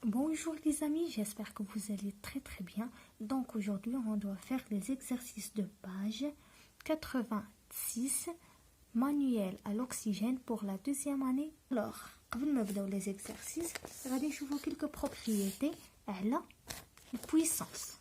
Bonjour les amis, j'espère que vous allez très bien. Donc aujourd'hui on doit faire les exercices de page 86, manuel à l'oxygène pour la deuxième année. Alors, avant de نبداو les exercices, غادي نشوفوا quelques propriétés على البويسانس.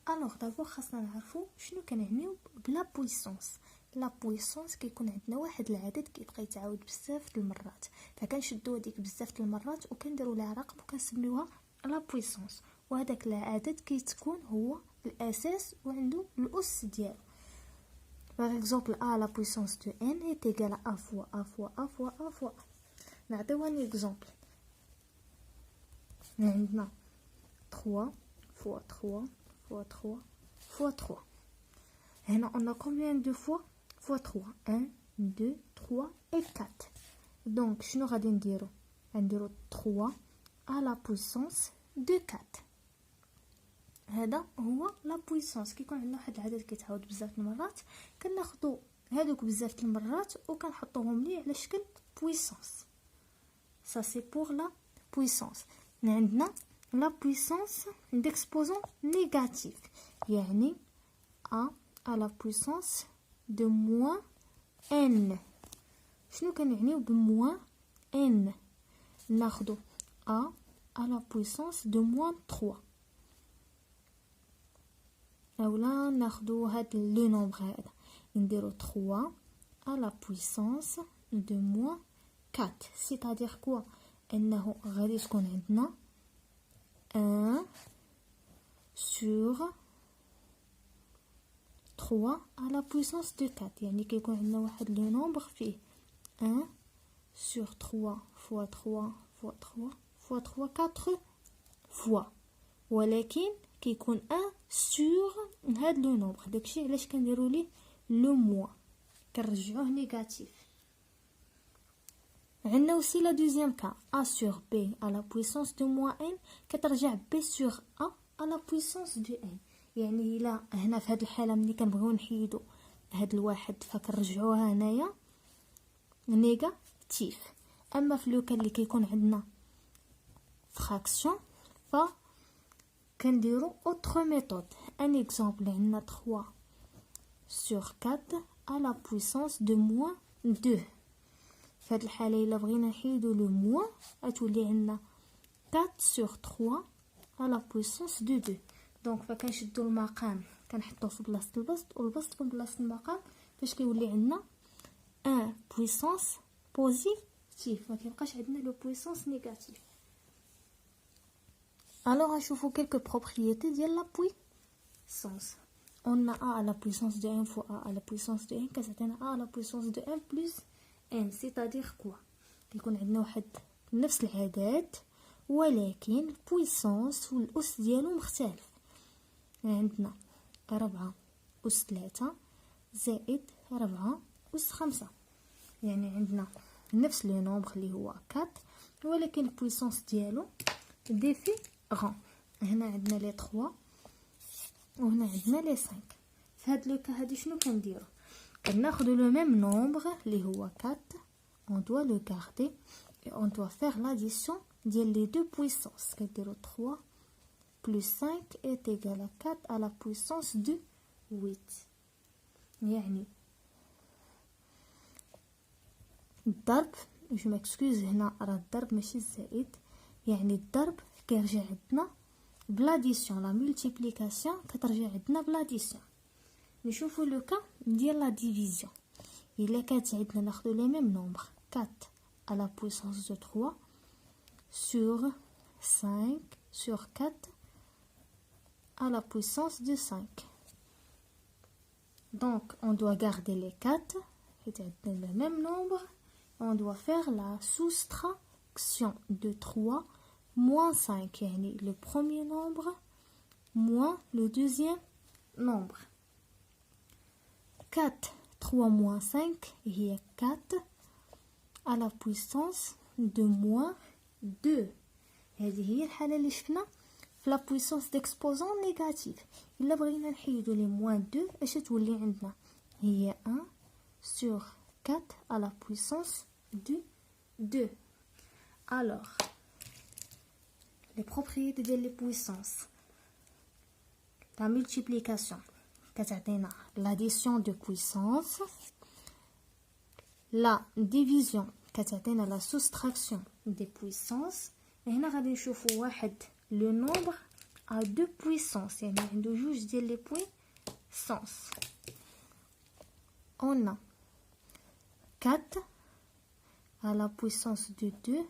Alors d'abord خاصنا نعرفوا شنو كنعنيو بلا بويسانس. لا بويسونس كيكون عندنا واحد العدد كيبقى يتعاود بزاف المرات، فكنشدو هذيك بزاف المرات وكنديروا لها رقم وكنسميوها لا بويسونس، وهذاك العدد كيتكون هو الاساس وعنده الاس ديالو. باغ اكزومبل ا لا بويسونس دو ان هي ايكال ا فوا ا فوا ا فوا ا فوا. نعطيو ان اكزومبل، عندنا 3 فوا 3 فوا 3 فوا 3. هنا on a combien de fois fois 3 1 2 3 et 4. donc شنو غادي نديرو 3 à la puissance de 4. هذا هو لا بويسونس. كيكون عندنا واحد العدد كيتعاود بزاف المرات كناخذوا هذوك بزاف المرات وكنحطوهم ليه على شكل بويسونس. ça c'est pour la puissance. عندنا la puissance d'exposant négatif يعني a à la puissance de moins n. شنو كنعنيو بموان n؟ ناخدو a à la puissance de moins 3 اولا ناخدو هاد لو نومبر هذا نديرو 3 à la puissance de moins 4. c'est-à-dire quoi؟ انه غادي تكون عندنا 1 sur 3 à la puissance de 4. يعني كيكون عندنا واحد لو نومبر فيه 1 sur 3 fois 3 fois 3 fois 3 4 fois، ولكن كيكون 1 sur هاد لو نومبر. داكشي علاش كنديروا ليه لو موان، كنرجعوه نيجاتيف. عندنا aussi la deuxième cas a sur b à la puissance de moins n كترجع b sur a à la puissance de n. يعني الا هنا في هذه الحاله ملي كنبغيو نحيدو هاد الواحد فكنرجعوها هنايا نيجاتيف. اما في لو كان اللي كيكون عندنا فراكسيون فكنديرو اوتر ميثود. ان اكزامبل عندنا 3 sur 4 à la puissance de moins 2. في هذه الحاله الا بغينا نحيدو لو موان غتولي عندنا 4 sur 3 à la puissance de 2. دونك فكنشدو المقام كنحطوه في بلاصه البسط والبسط في بلاصه المقام فاش كيولي عندنا 1 بويسونس بوزيتيف، ما كيبقاش عندنا لو بويسونس نيجاتيف. الوغ نشوفو quelques propriétés ديال لا بويسونس. on a a à la puissance de 1 fois a à la puissance de 1 كتعطينا a à la puissance de 1 plus n. c'est-à-dire quoi؟ كيكون عندنا واحد نفس العدد ولكن البويسونس والاس ديالو مختلف. عندنا 4 أس 3 زائد 4 أس 5، يعني عندنا نفس لو نومبر اللي هو 4 ولكن البويسونس ديالو ديفيرون. هنا عندنا لي 3 وهنا عندنا لي 5. في هاد لو كا هادي شنو كنديرو؟ كناخدو لو ميم نومبر اللي هو 4 on doit le garder et on doit faire l'addition ديال les deux puissances. كنديرو 3 plus 5 est égal à 4 à la puissance de 8. يعني الضرب جو مكسكوز هنا راه الضرب ماشي الزائد، يعني الضرب كيرجع عندنا بلاديسيون، لا مولتيبليكاسيون كترجع عندنا بلاديسيون. نشوفوا لو كا ديال لا ديفيزيون. الا كانت عندنا ناخذوا لي ميم نومبر 4 à la puissance de 3 sur 5 sur 4 à la puissance de 5. donc on doit garder les 4 et le même nombre. on doit faire la soustraction de 3 moins 5 يعني le premier nombre moins le deuxième nombre. 4 3 moins 5 هي 4 à la puissance de moins 2. هذه هي الحالة اللي شفنا في لا بويسونس ديكسبوزون نيجاتيف. الا بغينا نحيدو لي موان 2 اش تولي عندنا؟ هي 1 sur 4 à la puissance de 2. alors les propriétés des puissances. La multiplication, l'addition de puissance. La division, la soustraction des puissances. Et هنا غادي نشوفوا واحد le nombre à deux puissances. يعني عنده جوج ديال les puissances. On a 4 à la puissance de 2,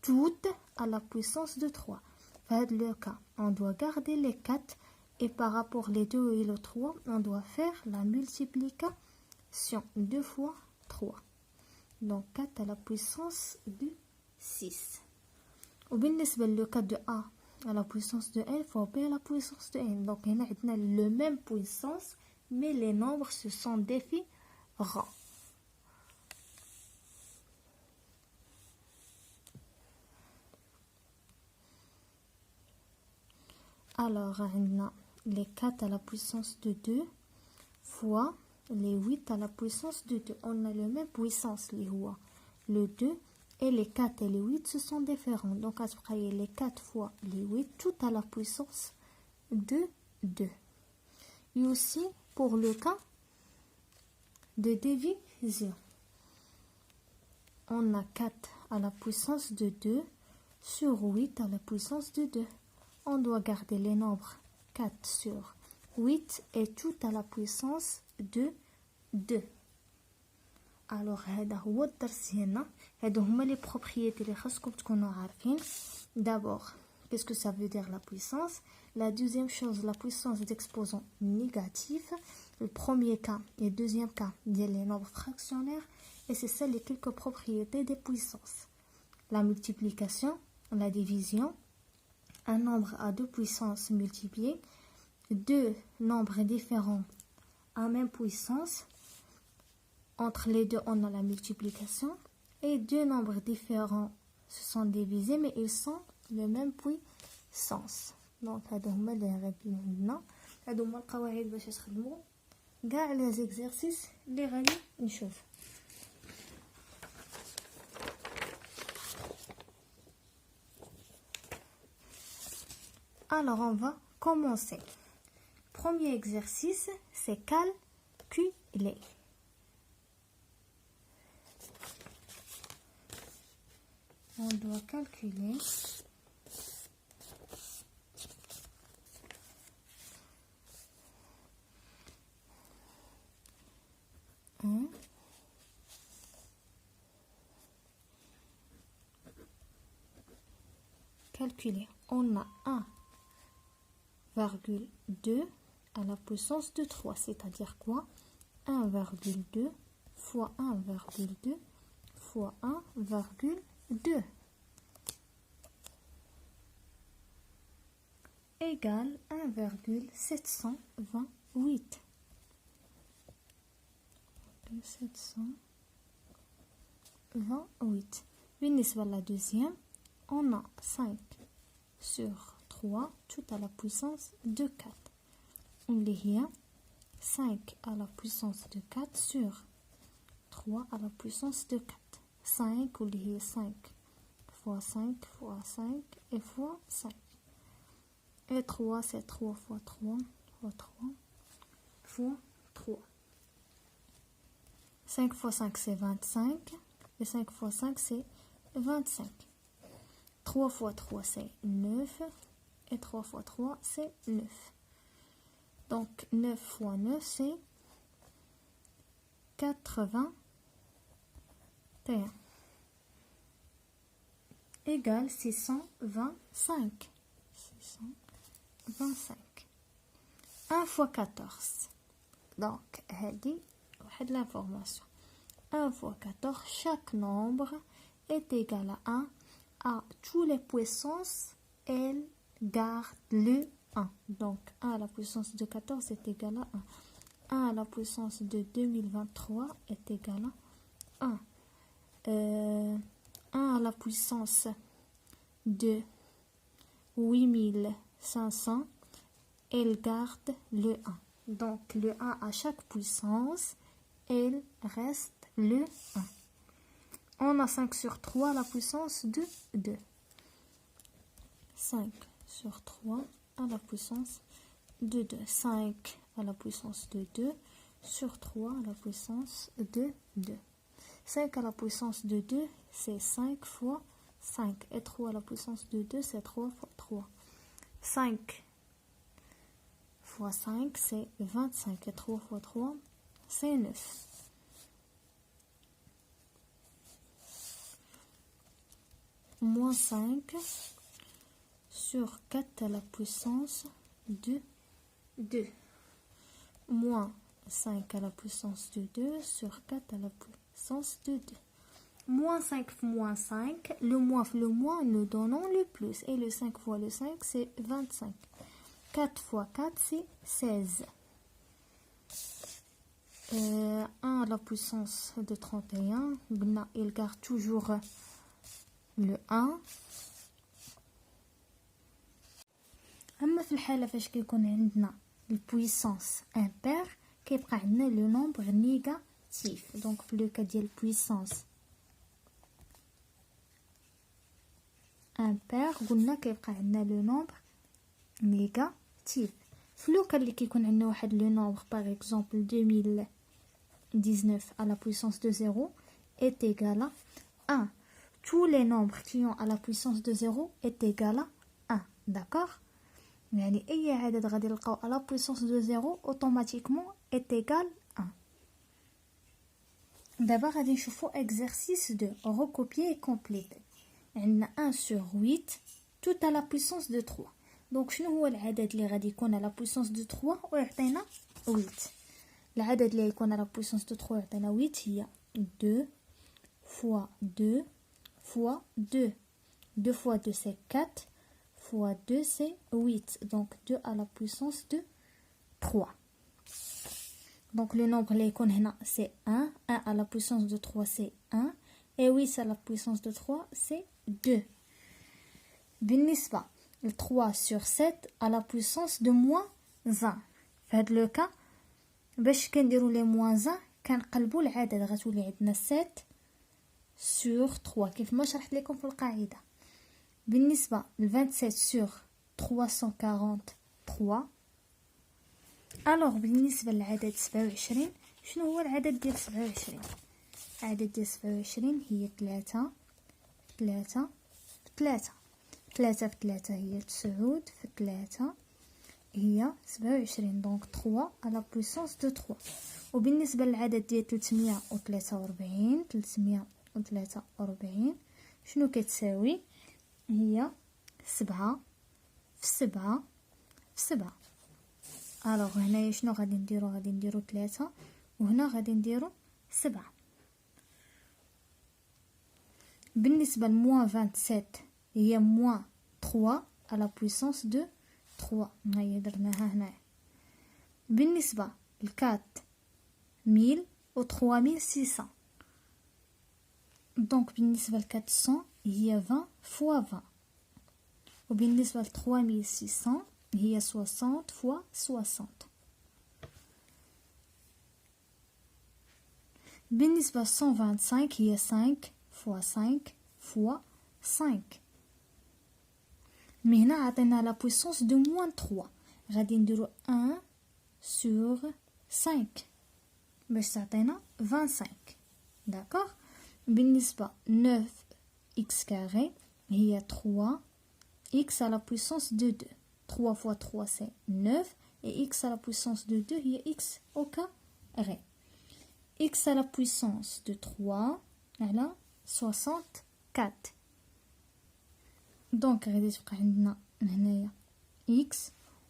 toutes à la puissance de 3. Dans le cas, on doit garder les 4 et par rapport les 2 et le 3, on doit faire la multiplication. 2 fois 3. Donc 4 à la puissance de 6. Au le cas de A à la puissance de n fois B à la puissance de n. Donc on a le même puissance, mais les nombres se sont différents. Alors, on a les 4 à la puissance de 2 fois les 8 à la puissance de 2. On a la même puissance, le 2 et les 4 et les 8 se sont différents. Donc, à ce près, les 4 fois les 8, tout à la puissance de 2. Et aussi, pour le cas de division, on a 4 à la puissance de 2 sur 8 à la puissance de 2. On doit garder les nombres 4 sur 8 et tout à la puissance de 2. Alors, هذا هو الدرس هنا. هادو هما les propriétés اللي خاصكم تكونوا عارفين. D'abord, qu'est-ce que ça veut dire la puissance? La deuxième chose, la puissance d'exposants négatifs. Le premier cas et le deuxième cas, les nombres fractionnaires. Et c'est ça les quelques propriétés des puissances. La multiplication, la division. Un nombre à deux puissances multipliées, deux nombres différents à même puissance. Entre les deux, on a la multiplication. Et deux nombres différents se sont divisés, mais ils sont de même puissance. Donc, هادو هما اللي غادي عندنا. هادو هما القواعد باش تخدموا كاع لي زيكزارسيس اللي غادي نشوف. Alors, on va commencer. Premier exercice, c'est calculer. On doit calculer calculer. On a 1,2 à la puissance de 3, c'est-à-dire quoi? 1,2 fois 1,2 fois 1,2 égale 1,728. 728. بالنسبة la deuxième, on a 5 sur 3, tout à la puissance de 4. Il y a 5 à la puissance de 4 sur 3 à la puissance de 4. 5, il y a 5 fois 5 fois 5 et fois 5. Et 3, c'est 3 fois 3 fois 3 fois 3. 5 fois 5, c'est 25. Et 5 fois 5, c'est 25. 3 fois 3, c'est 9. Et 3 fois 3, c'est 9. Donc, 9 fois 9, c'est 81. Égale 625. 625. 1 fois 14. Donc, l'information. 1 fois 14, chaque nombre est égal à 1. À toutes les puissances, elle garde le 1. Donc, 1 à la puissance de 14 est égal à 1. 1 à la puissance de 2023 est égal à 1. 1 à la puissance de 8500, elle garde le 1. Donc, le 1 à chaque puissance, elle reste le 1. On a 5 sur 3 à la puissance de 2. 5 sur 3 à la puissance de 2. 5 à la puissance de 2 sur 3 à la puissance de 2. 5 à la puissance de 2, c'est 5 fois 5. Et 3 à la puissance de 2, c'est 3 fois 3. 5 fois 5, c'est 25. Et 3 fois 3, c'est 9. Moins 5 sur 4 à la puissance de 2. Moins 5 à la puissance de 2 sur 4 à la puissance de 2. Moins 5 fois moins 5, le moins nous donnons le plus. Et le 5 fois le 5, c'est 25. 4 fois 4, c'est 16. 1 à la puissance de 31, il garde toujours le 1. أما في الحالة فاش كيكون عندنا البويسانس امبير كيبقى عندنا لو نومبر نيجاتيف. دونك في لو كا ديال البويسانس امبير قلنا كيبقى عندنا لو نومبر نيجاتيف. في لو كا اللي كيكون عندنا واحد لو نومبر باغ اكزومبل 2019 à la puissance de 0 est égal à 1. Tous les nombres qui ont à la puissance de 0 est égal à 1. D'accord? يعني اي عدد غادي نلقاو على بويسونس دو زيرو اوتوماتيكمون est égal 1. دابا غادي نشوفو exercice 2 recopier et compléter. عندنا 1 sur 8 tout à la puissance de 3. دونك شنو هو العدد اللي غادي يكون على بويسونس دو 3 ويعطينا 8؟ العدد اللي يكون على بويسونس دو 3 يعطينا 8 هي 2 fois 2 fois 2. 2 fois 2 c'est 4 fois 2 c'est 8. Donc 2 à la puissance de 3. Donc le nombre اللي يكون هنا c'est 1. 1 à la puissance de 3 c'est 1. Et 8 à la puissance de 3 c'est 2. بالنسبة ل 3 sur 7 à la puissance de moins 1. في هذا لو كا باش كنديروا لي موان 1 كنقلبوا العدد غتولي عندنا 7 sur 3 كيف ما شرحت لكم في القاعدة. بالنسبة ل 27 sur 343. الوغ بالنسبة للعدد 27 شنو هو العدد ديال 27؟ العدد ديال 27 هي 3 3 3. 3 في 3 هي 9 في 3 هي 27. دونك 3 على بويسونس دو 3. وبالنسبة للعدد ديال 343 شنو كتساوي؟ هي 7 في 7 في 7. الوغ هنايا شنو غادي نديرو؟ غادي نديرو 3 وهنا غادي نديرو 7. بالنسبة لموان 27 هي موان 3 على بويسونس دو 3. هيا درناها هنايا. بالنسبة ل 4000 و 3600 دونك بالنسبة ل 400 هي 20 فوا 20. وبالنسبة ل 3600 هي 60 فوا 60. بالنسبة ل 125 هي 5 فوا 5 فوا 5. مي هنا عطينا لا بويسونس دو موان 3 غادي نديرو 1 sur 5 باش تعطينا 25. داكوغ. بالنسبة 9 x carré هي 3 x à la puissance de 2. 3 fois 3 c'est 9 et x à la puissance de 2 هي x au carré. x à la puissance de 3 على 64. دونك غادي تبقى عندنا هنايا x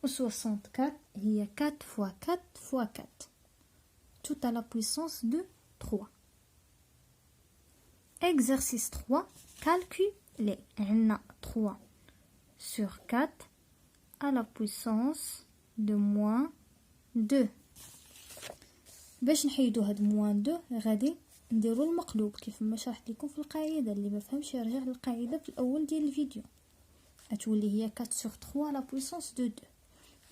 و 64 هي 4 fois 4 fois 4 tout à la puissance de 3. Exercice 3 calculer. عندنا 3 sur 4 à la puissance de moins 2. باش نحيدو هاد موان 2 غادي نديرو المقلوب كيف ما شرحت لكم في القاعده. اللي ما فهمش يرجع للقاعده في الاول ديال الفيديو. غتولي هي 4 sur 3 à la puissance de 2.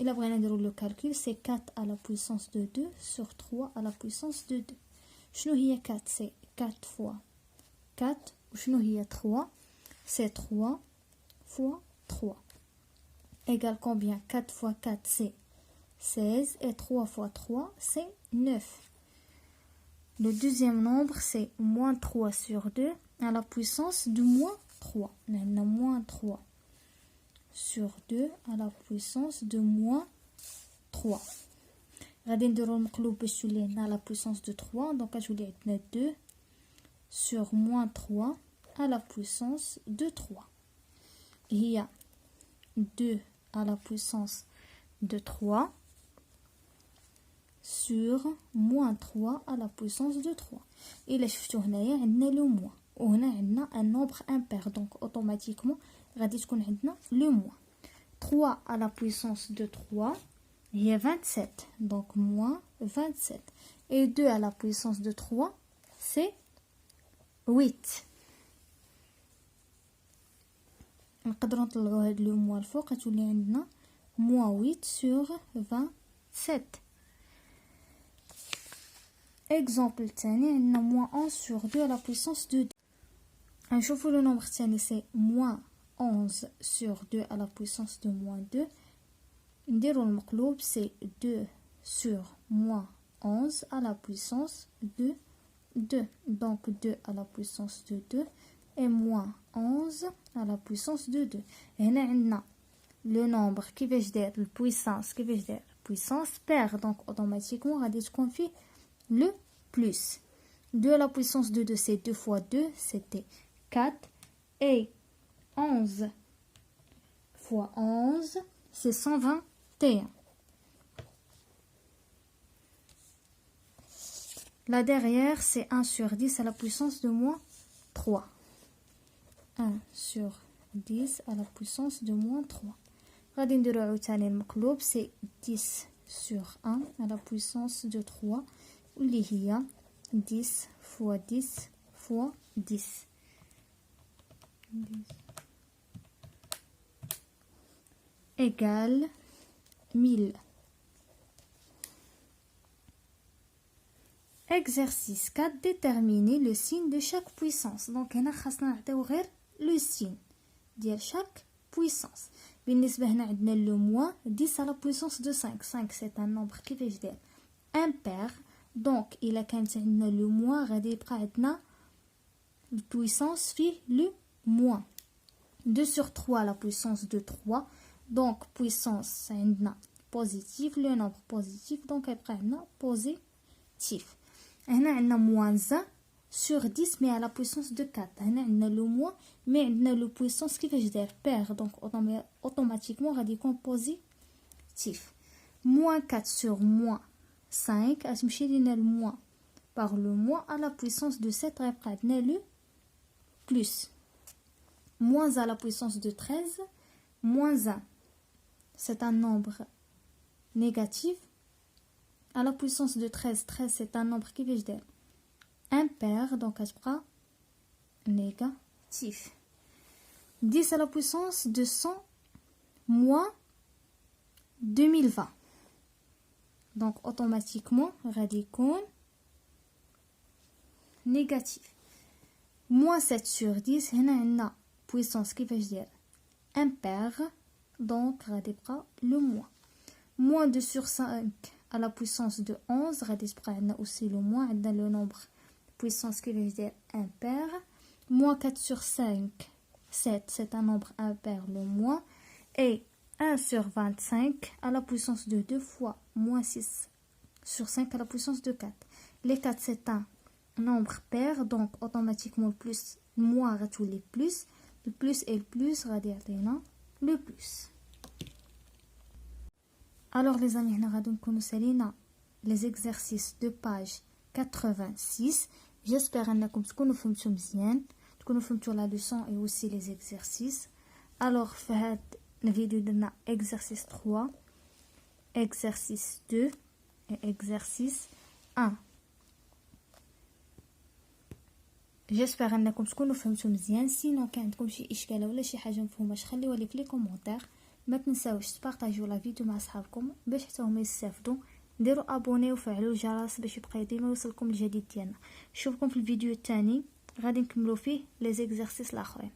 الا بغينا نديرو لو كالكول سي 4 à la puissance de 2 sur 3 à la puissance de 2. شنو هي 4؟ سي 4 fois 4. وشنو هي 3؟ سي 3 fois 3. égale combien? 4 fois 4, c'est 16. Et 3 fois 3, c'est 9. Le deuxième nombre, c'est moins 3 sur 2 à la puissance de moins 3. On a moins 3 sur 2 à la puissance de moins 3. غادي نديرو المقلوب باش تولي لنا la puissance de 3. Donc غتولي عندنا 2 sur moins 3 à la puissance de 3. هي 2 à la puissance de 3 sur moins 3 à la puissance de 3. إلا شفتو هنايا عندنا لو موان وهنا عندنا un nombre impair, donc automatiquement غادي تكون عندنا لو موان. 3 à la puissance de 3 هي 27, donc moins 27. Et 2 à la puissance de 3 c'est 8. نقدروا نطلعوا هاد لو موان الفوق غتولي عندنا moins 8 sur 27. Exemple الثاني عندنا moins 11 sur 2 à la puissance de 2. نشوفوا le nombre الثاني c'est moins 11 sur 2 à la puissance de moins 2. نديروا المقلوب c'est 2 sur moins 11 à la puissance de 2. Donc 2 à la puissance de 2 et moins 11 à la puissance de 2. هنا عندنا le nombre كيفاش داير البويسانس كيفاش داير puissance pair, donc automatiquement غادي تكون فيه le plus. 2 à la puissance de 2 c'est 2 fois 2, c'était 4. Et 11 fois 11 c'est 121. Là derrière c'est 1 sur 10 à la puissance de moins 3. 1 sur 10 à la puissance de moins 3. غادي نديرو عاوتاني المقلوب c'est 10 sur 1 à la puissance de 3 واللي هي 10 fois 10 fois 10. Égale 1000. Exercice 4. Déterminer le signe de chaque puissance. Donc هنا خاصنا نعطيو غير le signe ديال chaque puissance. بالنسبة هنا عندنا le moins 10 à la puissance de 5. 5 c'est un nombre كيفاش داير impair. Donc إلا كانت عندنا le moins غادي يبقى عندنا puissance فيه le moins. 2 sur 3 à la puissance de 3. Donc puissance عندنا positif, le nombre positif, donc يبقى عندنا positif. هنا عندنا moins 1 sur 10 mais à la puissance de 4. هنا عندنا le moins mais عندنا le puissance كيفاش داير pair, donc automatiquement غادي يكون positif. Moins 4 sur moins 5 غتمشي لينا le moins par le moins à la puissance de 7 غيبقى عندنا le plus. Moins à la puissance de 13, moins 1 c'est un nombre négatif. À la puissance de 13, 13 c'est un nombre qui veut dire impair, donc elle sera négatif. 10 à la puissance de 100 moins 2020. Donc automatiquement, radicon négatif. Moins 7 sur 10, on a puissance qui veut dire impair, donc radicra le moins. Moins 2 sur 5 à la puissance de 11, radicra aussi le moins, dans le nombre puissance qui veut dire impair. Moins 4 sur 5, 7, c'est un nombre impair, le moins. Et 1 sur 25 à la puissance de 2 fois moins 6 sur 5 à la puissance de 4. Les 4, c'est un nombre pair, donc automatiquement le plus, moins tous les plus. Le plus et le plus, radialement le plus. Alors les amis, on va les exercices de page 86. J'espère que vous avez bien, que vous avez la leçon et aussi les exercices. Alors, faites la vidéo de exercice 3, exercice 2 et exercice 1. J'espère انكم تكونوا فهمتوا مزيان. سينو كان عندكم شي اشكال ولا شي حاجه مفهوماش خليوها لي في لي كومونتير. ما تنساوش تبارطاجيو لا فيديو مع صحابكم باش حتى هما يستافدوا. ديروا ابوني وفعلوا الجرس باش يبقى ديما يوصلكم الجديد ديالنا. نشوفكم في الفيديو الثاني غادي نكملوا فيه لي زيكزارسيس الاخرين.